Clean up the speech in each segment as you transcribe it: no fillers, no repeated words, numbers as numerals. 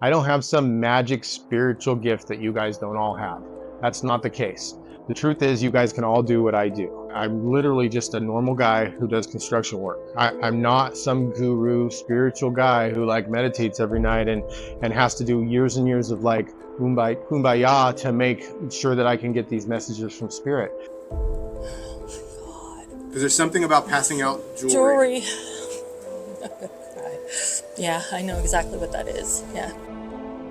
I don't have some magic spiritual gift that you guys don't all have. That's not the case. The truth is, you guys can all do what I do. I'm literally just a normal guy who does construction work. I'm not some guru spiritual guy who like meditates every night and has to do years and years of like kumbaya to make sure that I can get these messages from spirit. Because there's something about passing out Jewelry. Yeah, I know exactly what that is. Yeah.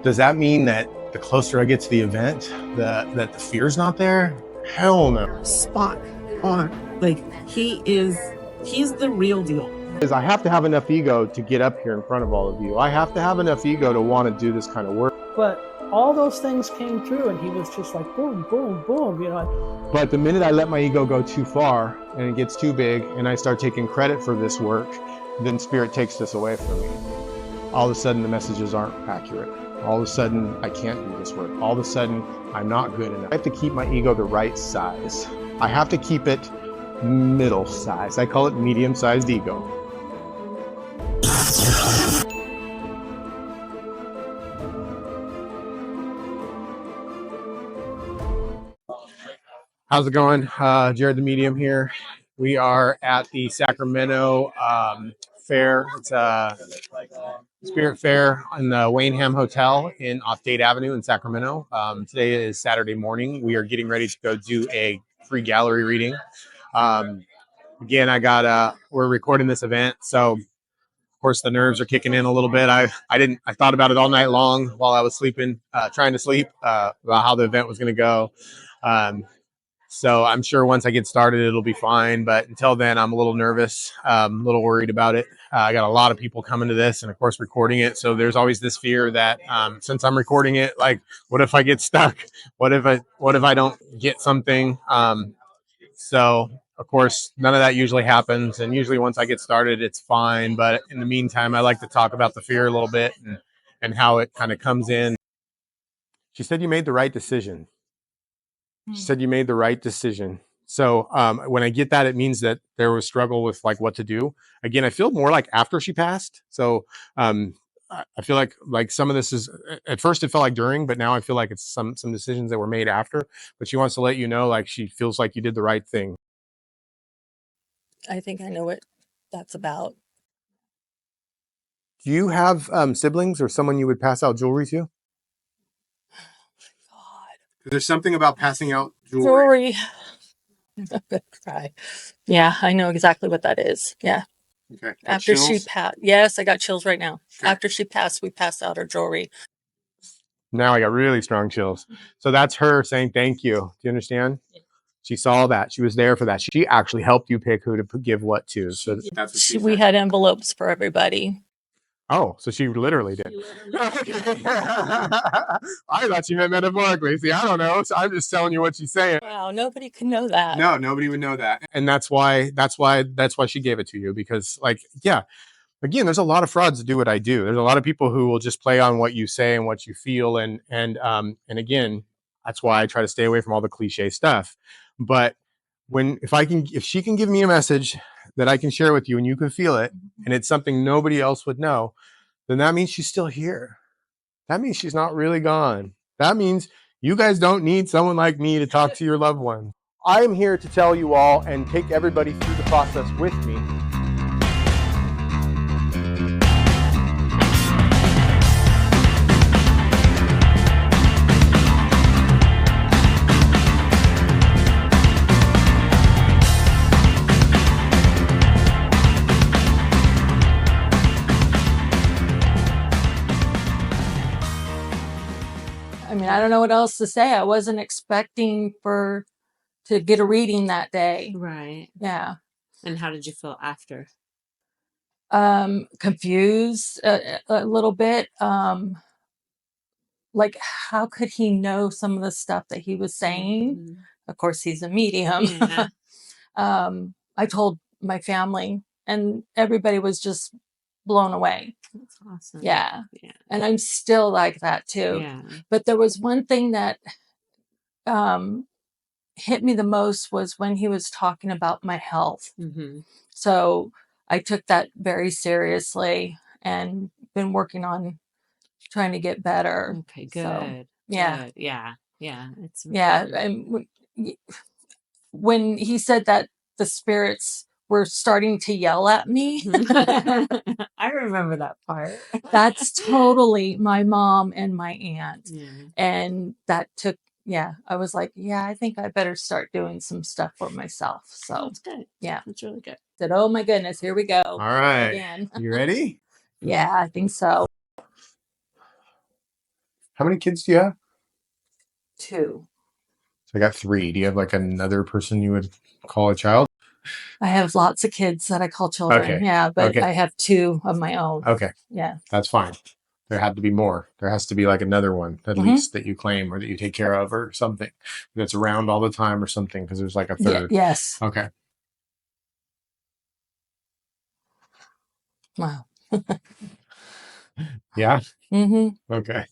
Does that mean that the closer I get to the event, that the fear's not there? Hell no. Spot on. Like, he's the real deal. Because I have to have enough ego to get up here in front of all of you. I have to have enough ego to want to do this kind of work. But all those things came through, and he was just like, boom, boom, boom, you know. But the minute I let my ego go too far and it gets too big and I start taking credit for this work, then spirit takes this away from me. All of a sudden the messages aren't accurate. All of a sudden I can't do this work. All of a sudden I'm not good enough. I have to keep my ego the right size. I have to keep it middle size. I call it medium-sized ego. How's it going? Jared the Medium here. We are at the Sacramento Fair. It's a Spirit Fair in the Waynham Hotel off Date Avenue in Sacramento. Today is Saturday morning. We are getting ready to go do a free gallery reading. Again, we're recording this event, so of course the nerves are kicking in a little bit. I thought about it all night long while I was sleeping, trying to sleep, about how the event was going to go. So I'm sure once I get started, it'll be fine. But until then, I'm a little nervous, a little worried about it. I got a lot of people coming to this and, of course, recording it. So there's always this fear that since I'm recording it, like, what if I get stuck? What if I don't get something? So, of course, none of that usually happens. And usually once I get started, it's fine. But in the meantime, I like to talk about the fear a little bit and how it kind of comes in. She said you made the right decision. She said you made the right decision. So when I get that, it means that there was struggle with like what to do. Again, I feel more like after she passed. So I feel like some of this is, at first it felt like during, but now I feel like it's some decisions that were made after. But she wants to let you know, like, she feels like you did the right thing. I think I know what that's about. Do you have siblings or someone you would pass out jewelry to? There's something about passing out Jewelry. I'm gonna cry. Yeah, I know exactly what that is. Yeah. Okay. After she passed, yes, I got chills right now. Okay. After she passed, we passed out her jewelry. Now I got really strong chills. So that's her saying thank you. Do you understand? She saw that. She was there for that. She actually helped you pick who to give what to. So That's what she we said. had envelopes for everybody. Oh, so she literally did. I thought you meant metaphorically. See, I don't know. So I'm just telling you what she's saying. Wow, nobody can know that. No, nobody would know that. And that's why she gave it to you, because, like, yeah, again, there's a lot of frauds that do what I do. There's a lot of people who will just play on what you say and what you feel, and again, that's why I try to stay away from all the cliche stuff. But if she can give me a message that I can share with you and you can feel it, and it's something nobody else would know, then that means she's still here. That means she's not really gone. That means you guys don't need someone like me to talk to your loved one. I am here to tell you all and take everybody through the process with me. I mean, I don't know what else to say. I wasn't expecting to get a reading that day. Right. Yeah. And how did you feel after? Confused a little bit. Like, how could he know some of the stuff that he was saying? Mm-hmm. Of course, he's a medium. Yeah. I told my family, and everybody was just blown away. That's awesome. Yeah. Yeah. And I'm still like that too. Yeah. But there was one thing that hit me the most was when he was talking about my health. Mm-hmm. So I took that very seriously and been working on trying to get better. Okay, good. So, yeah. Good. Yeah. Yeah. It's Yeah. important. And when he said that the spirits were starting to yell at me, I remember that part. that's totally my mom and my aunt. Yeah. And that took, I was like, I think I better start doing some stuff for myself. So, That's good. yeah. That's really good. Said, oh my goodness, here we go. All right. Again. You ready? Yeah, I think so. How many kids do you have? 2. So I got 3. Do you have like another person you would call a child? I have lots of kids that I call children. Okay. Yeah, but Okay. I have 2 of my own. Okay. Yeah. That's fine. There had to be more. There has to be like another one at least that you claim or that you take care of or something that's around all the time or something because there's like a third. Yes. Okay. Wow. Yeah. Mm-hmm. Okay.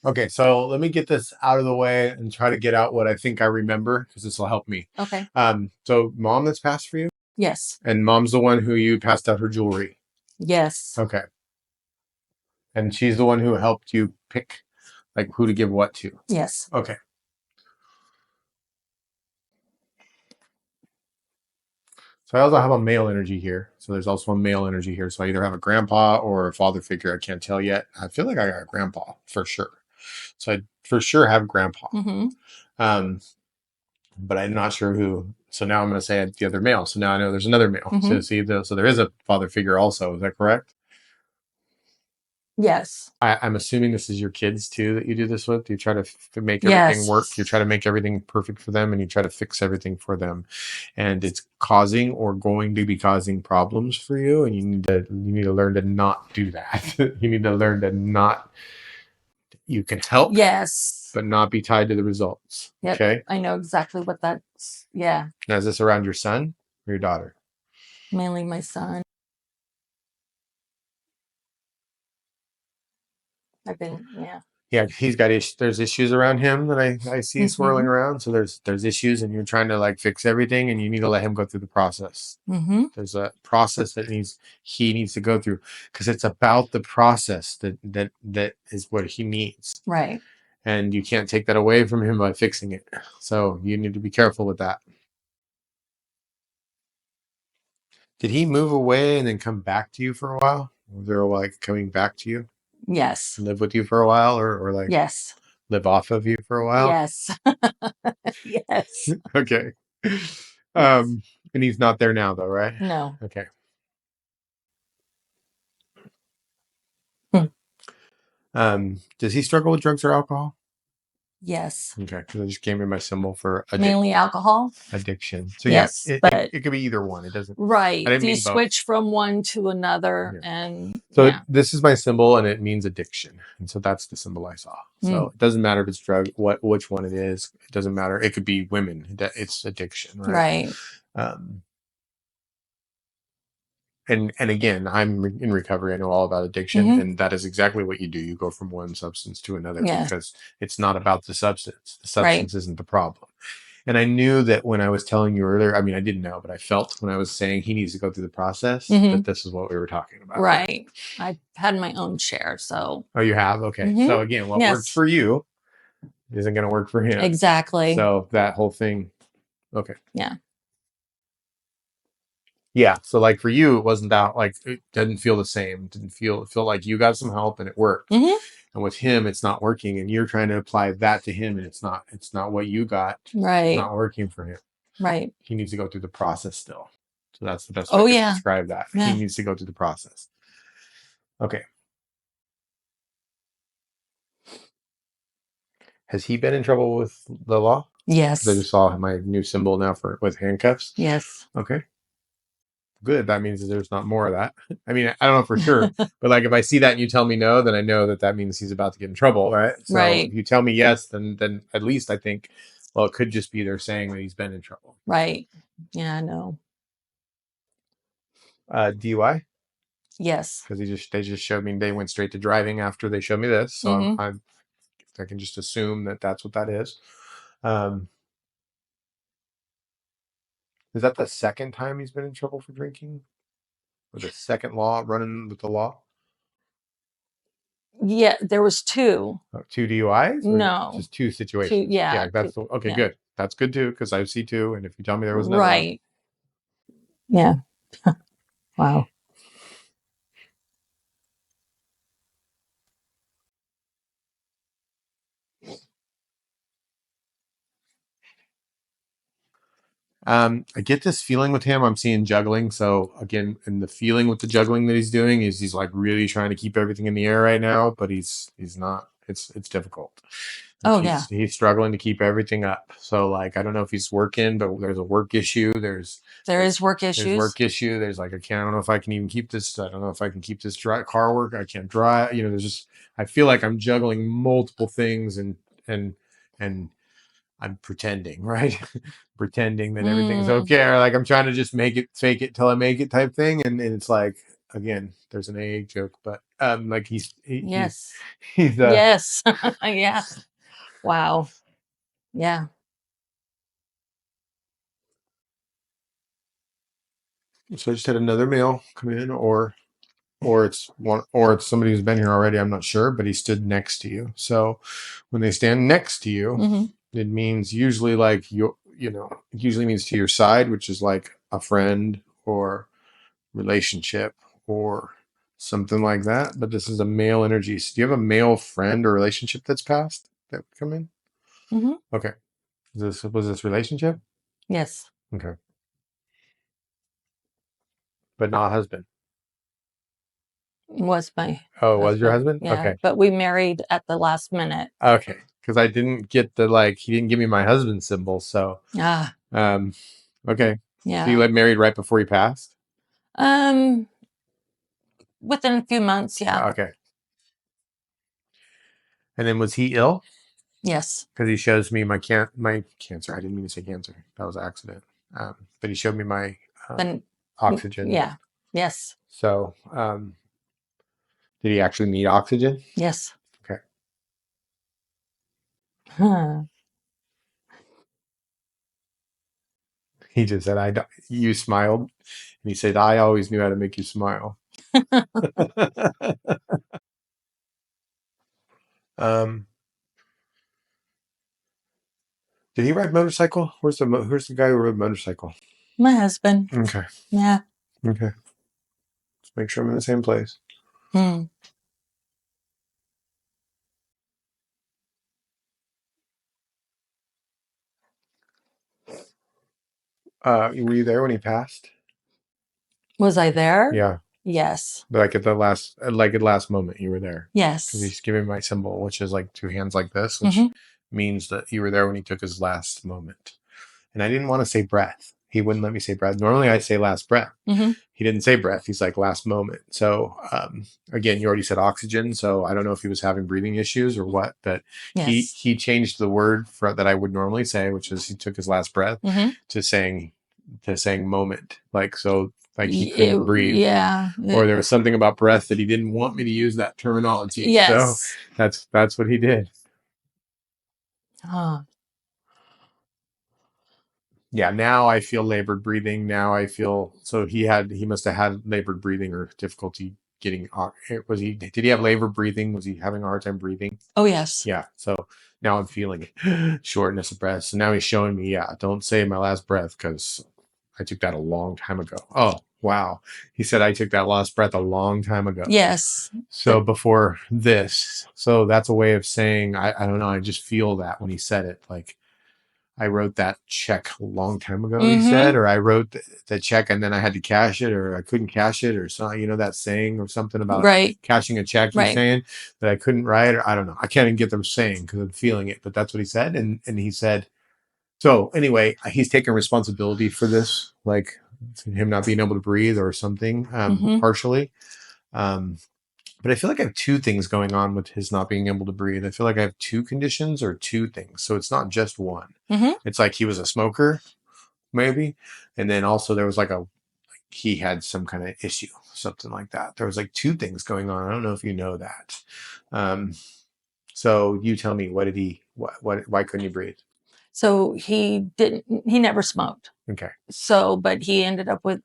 Okay, so let me get this out of the way and try to get out what I think I remember because this will help me. Okay. So mom that's passed for you, Yes. and mom's the one who you passed out her jewelry. Yes. Okay. And she's the one who helped you pick like who to give what to. Yes. Okay. So I also have a male energy here. So there's also a male energy here. So I either have a grandpa or a father figure. I can't tell yet. I feel like I got a grandpa for sure. So I for sure have grandpa. Mm-hmm. But I'm not sure who. So now I'm going to say the other male. So now I know there's another male. Mm-hmm. So see, so there is a father figure also. Is that correct? Yes. I'm assuming this is your kids too that you do this with. You try to make everything work. You try to make everything perfect for them, and you try to fix everything for them. And it's causing or going to be causing problems for you. And you need to learn to not do that. You need to learn to not. You can help. Yes. But not be tied to the results. Yep. Okay. I know exactly what that's. Yeah. Now, is this around your son or your daughter? Mainly my son. I've been, Yeah, he's got issues. There's issues around him that I see swirling around. So there's issues, and you're trying to like fix everything, and you need to let him go through the process. Mm-hmm. There's a process that he needs to go through because it's about the process that is what he needs. Right. And you can't take that away from him by fixing it. So you need to be careful with that. Did he move away and then come back to you for a while? Was there like coming back to you? Yes. Live with you for a while or like yes. live off of you for a while? Yes. Yes. Okay. And he's not there now though, right? No. Okay. Does he struggle with drugs or alcohol? Yes. Okay, because I just gave him my symbol for Mainly alcohol. addiction. So Yes, yeah, but it could be either one. It doesn't. right. I didn't You mean both. switch from one to another, Yeah. and So this is my symbol, and it means addiction, and so that's the symbol I saw. So it doesn't matter if it's drug, which one it is. It doesn't matter. It could be women. It's addiction, right? right. And again, I'm in recovery. I know all about addiction, and that is exactly what you do. You go from one substance to another because it's not about the substance. The substance isn't the problem. And I knew that when I was telling you earlier, I mean, I didn't know, but I felt when I was saying he needs to go through the process that this is what we were talking about. Right. I've had my own share, so. Oh, you have? Okay. So again, what works for you isn't going to work for him. Exactly. So that whole thing. Okay. Yeah. Yeah. So like for you, it wasn't that like, it didn't feel the same. It felt like you got some help and it worked. And with him, it's not working. And you're trying to apply that to him and it's not what you got. Right. It's not working for him. Right. He needs to go through the process still. So that's the best way to describe that. Yeah. He needs to go through the process. Okay. Has he been in trouble with the law? Yes. I just saw my new symbol now with handcuffs. Yes. Okay. Good. That means that there's not more of that. I mean, I don't know for sure, but like if I see that and you tell me no, then I know that means he's about to get in trouble, right? So if you tell me yes, then at least I think, well, it could just be they're saying that he's been in trouble. Right. Yeah, I know. DUI? Yes. Because they just showed me, they went straight to driving after they showed me this. So I can just assume that that's what that is. Is that the second time he's been in trouble for drinking? Or the second law running with the law? Yeah, there was two. Oh, 2 DUIs? Or No, just two situations? yeah, That's okay, yeah. good. That's good too, because I see two, and if you tell me there was another one. Right. Yeah. Wow. I get this feeling with him. I'm seeing juggling. So again, and the feeling with the juggling that he's doing is he's like really trying to keep everything in the air right now, but he's not. It's difficult. Like Oh, yeah. he's struggling to keep everything up. So like I don't know if he's working, but there's a work issue. There is work There's issues. work issue. There's like I don't know if I can even keep this. I don't know if I can keep this car work. I can't drive. You know, there's just I feel like I'm juggling multiple things and I'm pretending, right? Pretending that everything's okay. Or like I'm trying to just make it fake it till I make it type thing. And it's like again, there's an AA joke, but like Yes. he's Yes. Yeah. Wow. Yeah. So I just had another male come in, or it's somebody who's been here already. I'm not sure, but he stood next to you. So when they stand next to you, Hmm. it means usually like it usually means to your side, which is like a friend or relationship or something like that. But this is a male energy. So do you have a male friend or relationship that's passed that would come in? Hmm. Okay. Was this relationship? Yes. Okay. But not husband. Was my Oh, it was your husband? Yeah. Okay. But we married at the last minute. Okay. Because I didn't get he didn't give me my husband's symbol. So, Ah. okay. Yeah. So you got married right before he passed? Within a few months, yeah. Okay. And then was he ill? Yes. Because he shows me my cancer. I didn't mean to say cancer. That was an accident. But he showed me my oxygen. Yeah. Yes. So, did he actually need oxygen? Yes. Okay. Huh. He just said, "I don't." You smiled, and he said, "I always knew how to make you smile." um, did he ride motorcycle? Where's the guy who rode motorcycle? My husband. Okay. Yeah. Okay. Let's make sure I'm in the same place. Hmm. Were you there when he passed? Was I there? Yeah. Yes. Like at the last moment, you were there. Yes. Because he's giving my symbol, which is like two hands like this, which means that you were there when he took his last moment. And I didn't want to say breath. He wouldn't let me say breath. Normally I say last breath. He didn't say breath. He's like last moment. So again, you already said oxygen. So I don't know if he was having breathing issues or what, but Yes. he changed the word that I would normally say, which is he took his last breath, to saying moment. Like he couldn't breathe. Yeah. Or there was something about breath that he didn't want me to use that terminology. Yes. So that's what he did. Huh. Yeah, now I feel labored breathing. Now I feel so he must have had labored breathing or difficulty getting. Did he have labored breathing? Was he having a hard time breathing? Oh, yes. Yeah. So now I'm feeling it. Shortness of breath. So now he's showing me, yeah, don't say my last breath because I took that a long time ago. Oh, wow. He said I took that last breath a long time ago. Yes. So before this. So that's a way of saying, I don't know. I just feel that when he said it, like, I wrote that check a long time ago, he said, or I wrote the check and then I had to cash it, or I couldn't cash it, or something, that saying or something about cashing a check, you're saying that I couldn't write, or I don't know. I can't even get them saying because I'm feeling it, but that's what he said. And he said, so anyway, he's taking responsibility for this, like him not being able to breathe or something, partially. But I feel like I have two things going on with his not being able to breathe. I feel like I have two conditions or two things. So it's not just one. It's like he was a smoker, maybe. And then also there was he had some kind of issue, something like that. There was like two things going on. I don't know if you know that. So you tell me, why couldn't he breathe? So he never smoked. Okay. So, but he ended up with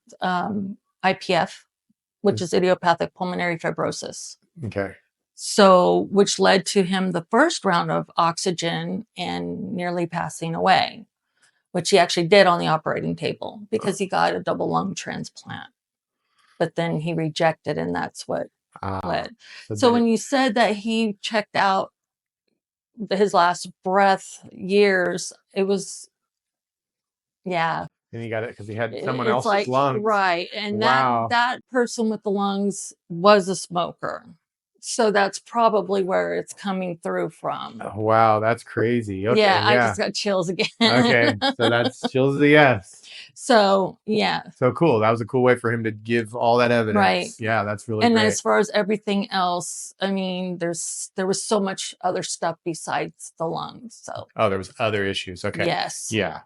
IPF, which is idiopathic pulmonary fibrosis. Okay. So, which led to him the first round of oxygen and nearly passing away, which he actually did on the operating table because he got a double lung transplant. But then he rejected, and that's what led. So when you said that he checked out his last breath years, it was, yeah. And he got it because he had someone It's else's like, lungs. right. And Wow. that person with the lungs was a smoker. So that's probably where it's coming through from. Oh, wow, that's crazy. Okay, yeah, I yeah. just got chills again. Okay, so that's chills the yes. So, yeah. So cool. That was a cool way for him to give all that evidence. Right. Yeah, that's really And then great. as far as everything else, I mean, there was so much other stuff besides the lungs. So, Oh, there was other issues. Okay. yes. Yeah.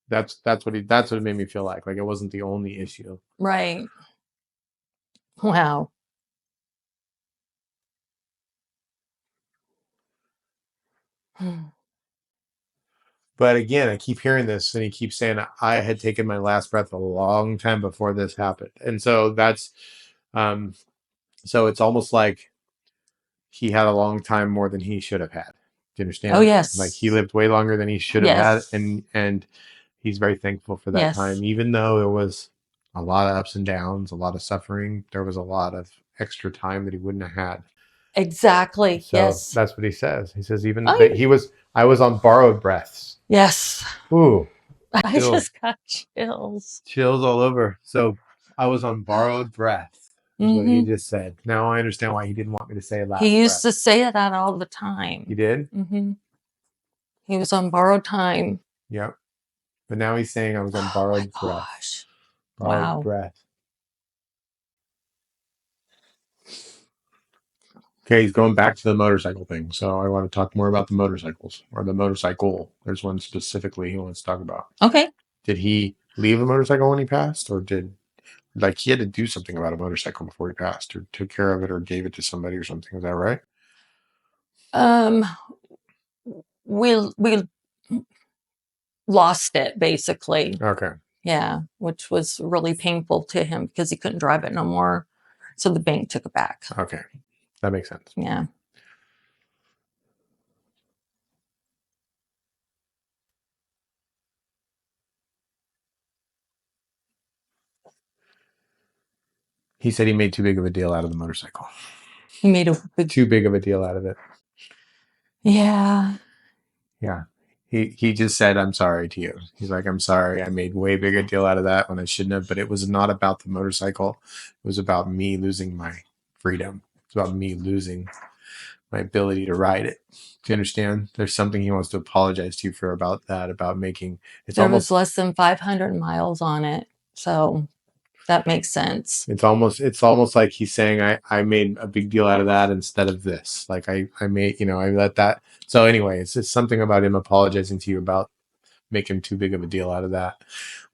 That's what it made me feel like it wasn't the only issue. Right. Wow. But again, I keep hearing this, and he keeps saying I had taken my last breath a long time before this happened, and so that's, so it's almost like he had a long time more than he should have had. Do you understand? Oh, yes. Like he lived way longer than he should have Yes. had, and he's very thankful for that Yes. time, even though there was a lot of ups and downs, a lot of suffering. There was a lot of extra time that he wouldn't have had. Exactly. So yes. that's what he says. He says even Oh, that I was on borrowed breaths. Yes. Ooh, I chills. just got chills. Chills all over. So I was on borrowed breath, is what he just said. Now I understand why he didn't want me to say last He used breath. to say that all the time. He did? Mm-hmm. He was on borrowed time. Yep. But now he's saying I was on borrowed breath. Gosh. Borrowed Wow. breath. Okay, he's going back to the motorcycle thing. So I want to talk more about the motorcycles, or the motorcycle. There's one specifically he wants to talk about. Okay. Did he leave a motorcycle when he passed, or he had to do something about a motorcycle before he passed, or took care of it, or gave it to somebody or something? Is that right? We lost it basically. Okay. Yeah, which was really painful to him because he couldn't drive it no more. So the bank took it back. Okay. That makes sense. Yeah. He said he made too big of a deal out of the motorcycle. He made too big of a deal out of it. Yeah. Yeah. He just said, I'm sorry to you. He's like, I'm sorry. I made way bigger deal out of that when I shouldn't have, but it was not about the motorcycle. It was about me losing my freedom. It's about me losing my ability to ride it. Do you understand? There's something he wants to apologize to you for about that, about making there was less than 500 miles on it. So that makes sense. It's almost like he's saying I made a big deal out of that instead of this. Like I made, I let that. So anyway, it's just something about him apologizing to you about making too big of a deal out of that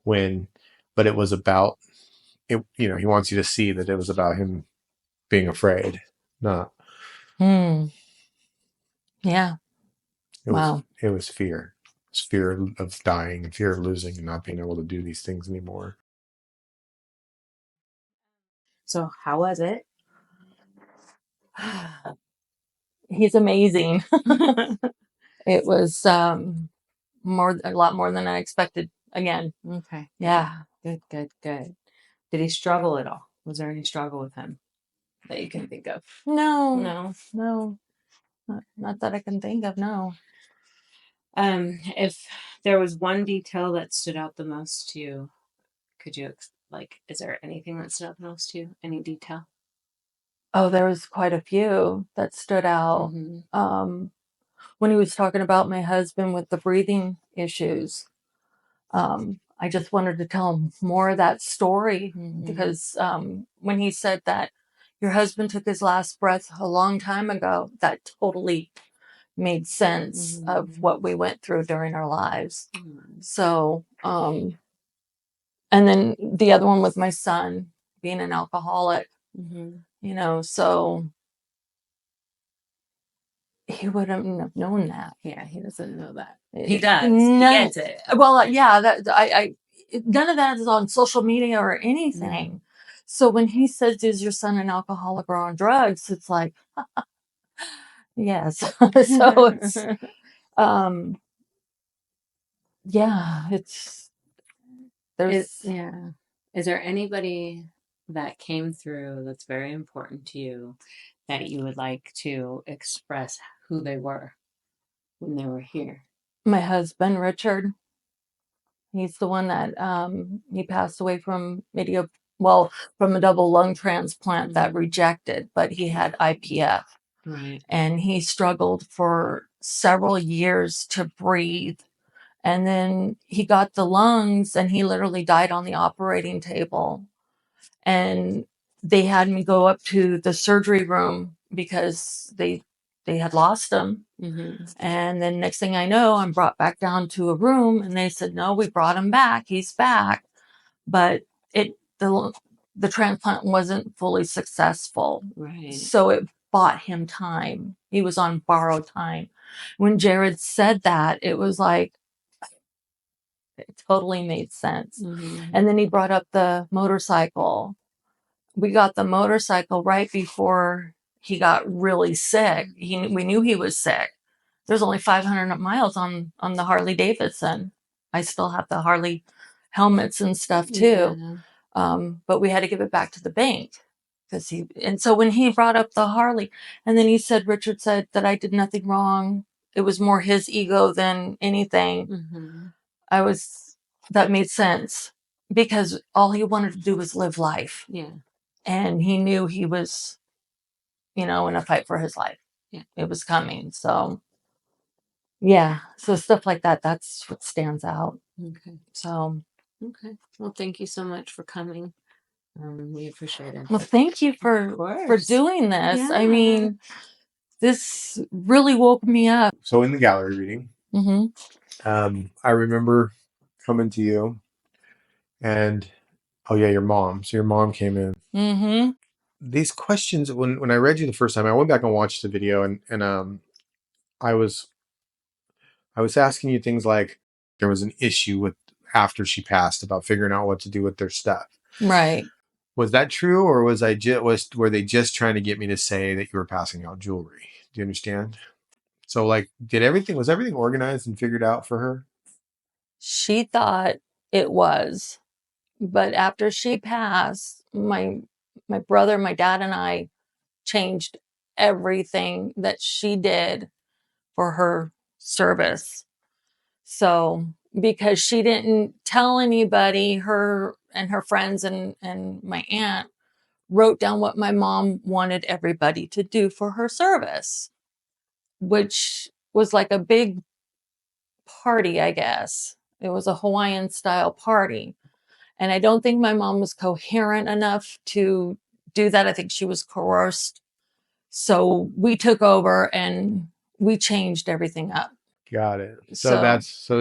but it was about it. He wants you to see that it was about him being afraid, not. Yeah. It wow. Was fear. It's fear of dying and fear of losing and not being able to do these things anymore. So how was it? He's amazing. It was a lot more than I expected. Again. Okay. Yeah. Good. Did he struggle at all? Was there any struggle with him that you can think of? No. Not that I can think of. No. If there was one detail that stood out the most to you, could you is there anything that stood out the most to you? Any detail? Oh, there was quite a few that stood out. Mm-hmm. When he was talking about my husband with the breathing issues, I just wanted to tell him more of that story because when he said that your husband took his last breath a long time ago, that totally made sense of what we went through during our lives. So, and then the other one with my son being an alcoholic, so he wouldn't have known that. Yeah, he doesn't know that. He does. None, He gets it. well, yeah, that none of that is on social media or anything. No. So when he says, "Is your son an alcoholic or on drugs?" It's like, yes. So it's, yeah, it's there's yeah. Is there anybody that came through that's very important to you that you would like to express who they were when they were here? my husband Richard. He's the one that he passed away from from a double lung transplant that rejected, but he had IPF. Right. And he struggled for several years to breathe. And then he got the lungs and he literally died on the operating table. And they had me go up to the surgery room because they had lost him. And then next thing I know, I'm brought back down to a room and they said, no, we brought him back. He's back. But the transplant wasn't fully successful. Right. So it bought him time. He was on borrowed time. When Jared said that, it was like, it totally made sense. And then he brought up the motorcycle. We got the motorcycle right before he got really sick. We knew he was sick. There's only 500 miles on the Harley Davidson. I still have the Harley helmets and stuff too. Yeah. But we had to give it back to the bank and so when he brought up the Harley and then Richard said that I did nothing wrong. It was more his ego than anything. That made sense because all he wanted to do was live life. Yeah. And he knew he was, in a fight for his life. Yeah. It was coming. So, yeah. So stuff like that, that's what stands out. Okay. So. Okay. Well, thank you so much for coming. We appreciate it. Well, thank you for doing this. Yeah. I mean, this really woke me up. So in the gallery reading, I remember coming to you and, oh yeah, your mom. So your mom came in. These questions, when I read you the first time, I went back and watched the video and I was asking you things like there was an issue with after she passed about figuring out what to do with their stuff. Right. Was that true, or were they just trying to get me to say that you were passing out jewelry? Do you understand? So like, was everything organized and figured out for her? She thought it was, but after she passed, my brother, my dad, and I changed everything that she did for her service. So because she didn't tell anybody, her and her friends and my aunt wrote down what my mom wanted everybody to do for her service, which was like a big party, I guess. It was a Hawaiian style party. And I don't think my mom was coherent enough to do that. I think she was coerced. So we took over and we changed everything up. Got it. So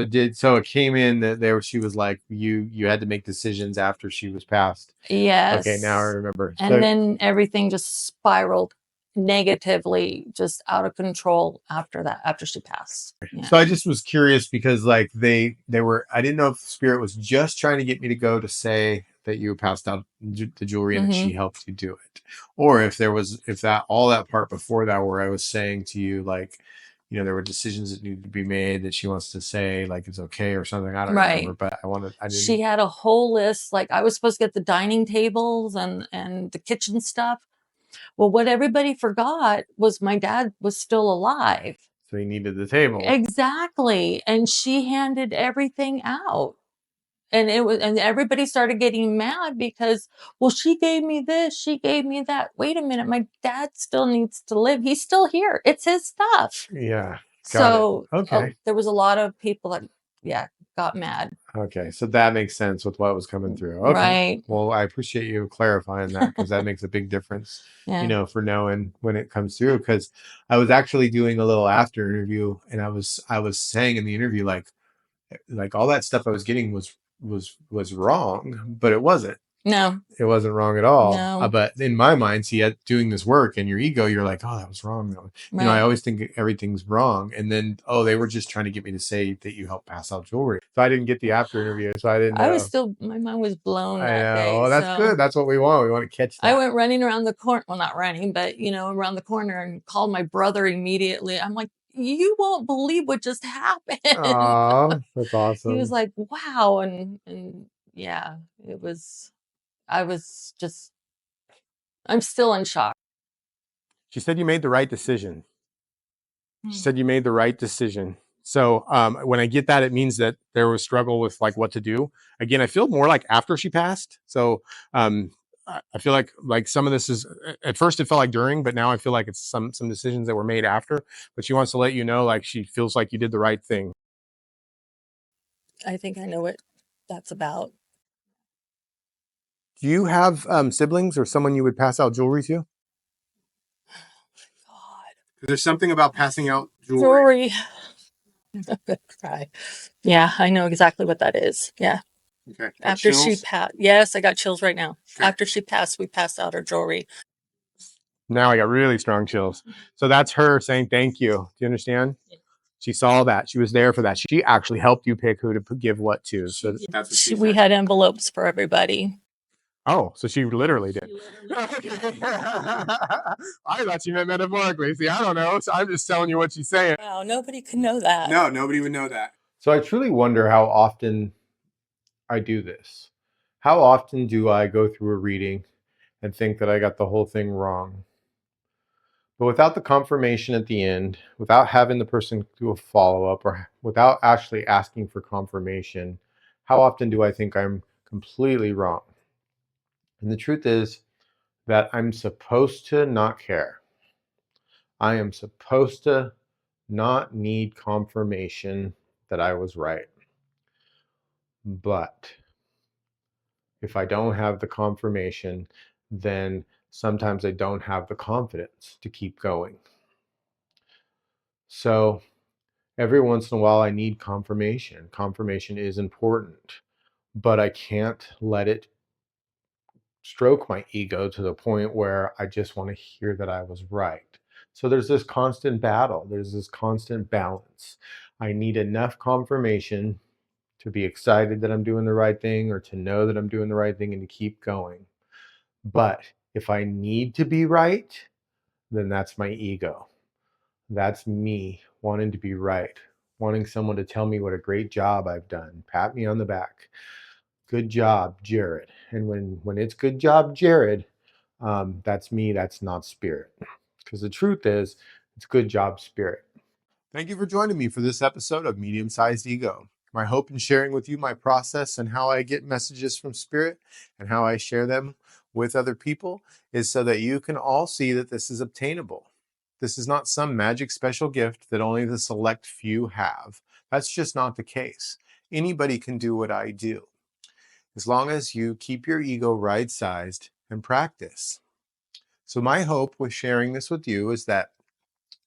it came in that she was like, you had to make decisions after she was passed. Yes. Okay, now I remember. And then everything just spiraled negatively, just out of control after she passed. Yeah. So I just was curious because like I didn't know if Spirit was just trying to get me to go to say that you passed out the jewelry and that she helped you do it, or if all that part before that where I was saying to you like, there were decisions that needed to be made that she wants to say like it's okay or something. I don't remember, but I didn't. She had a whole list. Like I was supposed to get the dining tables and the kitchen stuff. Well, what everybody forgot was my dad was still alive. So he needed the table. Exactly. And she handed everything out. And everybody started getting mad because, well, she gave me this, she gave me that. Wait a minute, my dad still needs to live. He's still here. It's his stuff. Yeah. So okay. There was a lot of people that, got mad. Okay. So that makes sense with what was coming through. Okay. Right. Well, I appreciate you clarifying that because that makes a big difference, for knowing when it comes through. Because I was actually doing a little after interview and I was saying in the interview, like all that stuff I was getting was wrong, but it wasn't. No. It wasn't wrong at all. No. But in my mind, see, doing this work and your ego, you're like, oh, that was wrong. No. I always think everything's wrong. And then, they were just trying to get me to say that you helped pass out jewelry. So I didn't get the after interview. So I didn't know. My mind was blown I that know. day. Well, that's good. That's what we want. We want to catch that. I went running around the corner. Well, not running, but, around the corner and called my brother immediately. I'm like, you won't believe what just happened. Aw, that's awesome. He was like, wow. And yeah, I'm still in shock. She said you made the right decision. She said you made the right decision. So when I get that, it means that there was struggle with like what to do. Again, I feel more like after she passed. So I feel like some of this is, at first it felt like during, but now I feel like it's some decisions that were made after. But she wants to let you know, like, she feels like you did the right thing. I think I know what that's about. Do you have siblings or someone you would pass out jewelry to? God. There's something about passing out jewelry. I'm gonna cry. Yeah, I know exactly what that is. Yeah. Okay. After she passed, yes, I got chills right now. Okay. After she passed, we passed out her jewelry. Now I got really strong chills. So that's her saying thank you. Do you understand? She saw that. She was there for that. She actually helped you pick who to give what to. So that's what she We had envelopes for everybody. Oh, so she literally did. I thought you meant metaphorically. See, I don't know. So I'm just telling you what she's saying. Wow, nobody could know that. No, nobody would know that. So I truly wonder how often I do this. How often do I go through a reading and think that I got the whole thing wrong? But without the confirmation at the end, without having the person do a follow-up, or without actually asking for confirmation, how often do I think I'm completely wrong? And the truth is that I'm supposed to not care. I am supposed to not need confirmation that I was right. But if I don't have the confirmation, then sometimes I don't have the confidence to keep going. So every once in a while, I need confirmation. Confirmation is important, but I can't let it stroke my ego to the point where I just want to hear that I was right. So there's this constant battle. There's this constant balance. I need enough confirmation to be excited that I'm doing the right thing, or to know that I'm doing the right thing and to keep going. But if I need to be right, then that's my ego. That's me wanting to be right, wanting someone to tell me what a great job I've done, pat me on the back. Good job, Jared. And when it's good job, Jared, that's me, that's not spirit. Because the truth is, it's good job, spirit. Thank you for joining me for this episode of Medium Sized Ego. My hope in sharing with you my process and how I get messages from spirit and how I share them with other people is so that you can all see that this is obtainable. This is not some magic special gift that only the select few have. That's just not the case. Anybody can do what I do, as long as you keep your ego right-sized and practice. So my hope with sharing this with you is that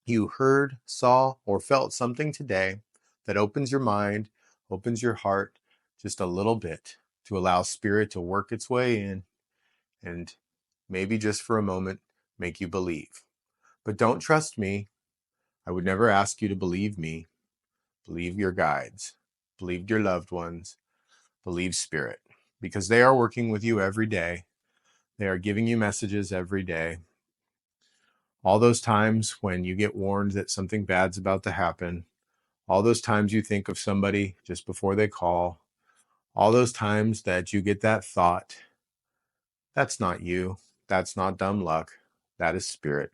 you heard, saw, or felt something today that opens your mind, opens your heart just a little bit to allow spirit to work its way in and maybe just for a moment make you believe. But don't trust me. I would never ask you to believe me. Believe your guides. Believe your loved ones. Believe spirit, because they are working with you every day. They are giving you messages every day. All those times when you get warned that something bad's about to happen, all those times you think of somebody just before they call, all those times that you get that thought, that's not you. That's not dumb luck. That is spirit.